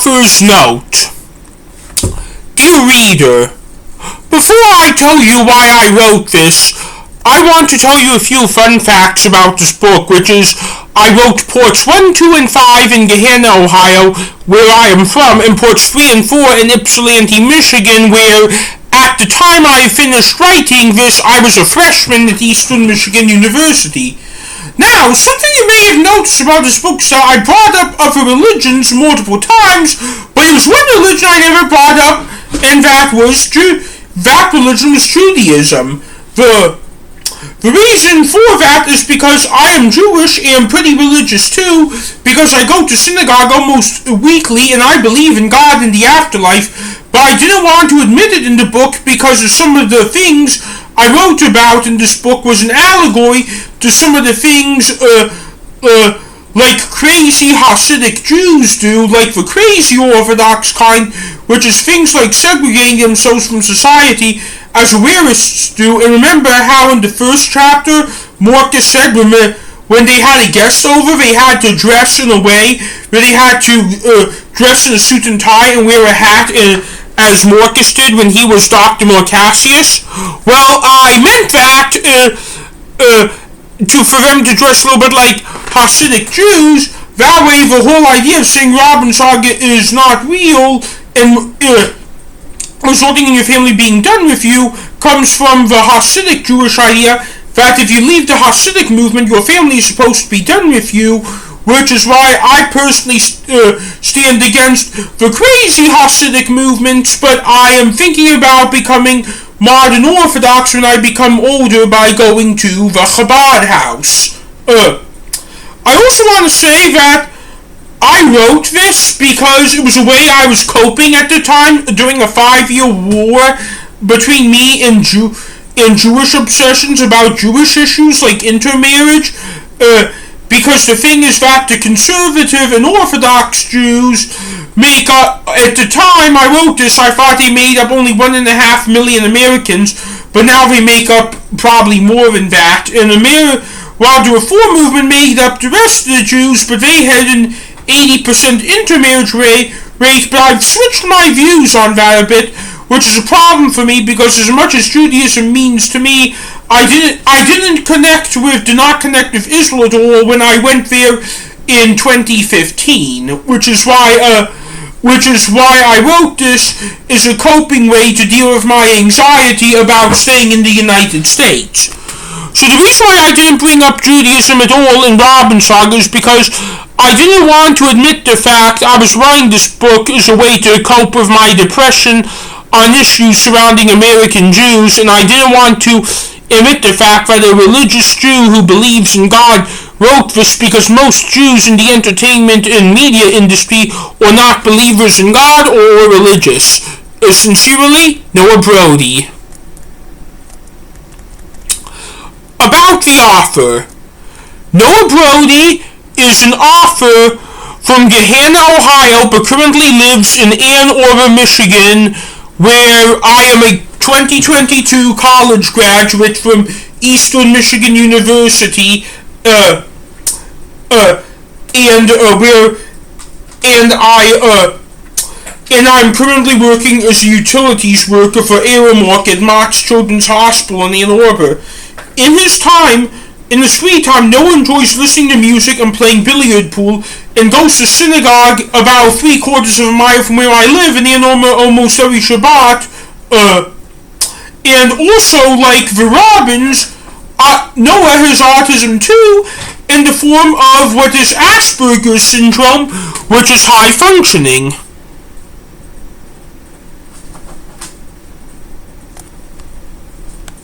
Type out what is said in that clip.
Author's note. Dear reader, before I tell you why I wrote this, I want to tell you a few fun facts about this book, which is, I wrote ports 1, 2, and 5 in Gahanna, Ohio, where I am from, and ports 3 and 4 in Ypsilanti, Michigan, where, at the time I finished writing this, I was a freshman at Eastern Michigan University. Now, something you may have noticed about this book is that I brought up other religions multiple times, but it was one religion I never brought up, and that religion was Judaism. The reason for that is because I am Jewish and pretty religious too, because I go to synagogue almost weekly and I believe in God and the afterlife, but I didn't want to admit it in the book because of some of the things I wrote about in this book was an allegory to some of the things like crazy Hasidic Jews do, like the crazy Orthodox kind, which is things like segregating themselves from society as Werists do. And remember how in the first chapter, Marcus said when they had a guest over, they had to dress in a way where they had to dress in a suit and tie and wear a hat, as Marcus did when he was Dr. Marcassius. Well, I meant that for them to dress a little bit like Hasidic Jews. That way, the whole idea of saying Robbinsog-The is not real and resulting in your family being done with you comes from the Hasidic Jewish idea that if you leave the Hasidic movement, your family is supposed to be done with you, which is why I personally stand against the crazy Hasidic movements, but I am thinking about becoming modern Orthodox when I become older by going to the Chabad house. I also want to say that I wrote this because it was a way I was coping at the time during a 5-year war between me and Jewish obsessions about Jewish issues like intermarriage. Because the thing is that the conservative and Orthodox Jews make up, at the time I wrote this, I thought they made up only 1.5 million Americans, but now they make up probably more than that. And while the Reform movement made up the rest of the Jews, but they had an 80% intermarriage rate, but I've switched my views on that a bit, which is a problem for me because as much as Judaism means to me, I did not connect with Israel at all when I went there in 2015, which is why I wrote this as a coping way to deal with my anxiety about staying in the United States. So the reason why I didn't bring up Judaism at all in Robbinsog-The is because I didn't want to admit the fact I was writing this book as a way to cope with my depression on issues surrounding American Jews, and I didn't want to admit the fact that a religious Jew who believes in God wrote this because most Jews in the entertainment and media industry are not believers in God or religious. Sincerely, Noah Brody. About the author. Noah Brody is an author from Gahanna, Ohio, but currently lives in Ann Arbor, Michigan, where I am a 2022 college graduate from Eastern Michigan University, and I'm currently working as a utilities worker for Aramark at Mott's Children's Hospital in Ann Arbor. In his free time, Noah enjoys listening to music and playing billiard pool, and goes to synagogue about 3/4 of a mile from where I live in Ann Arbor almost every Shabbat. And also, like the Robbins, Noah has autism too, in the form of what is Asperger's syndrome, which is high functioning.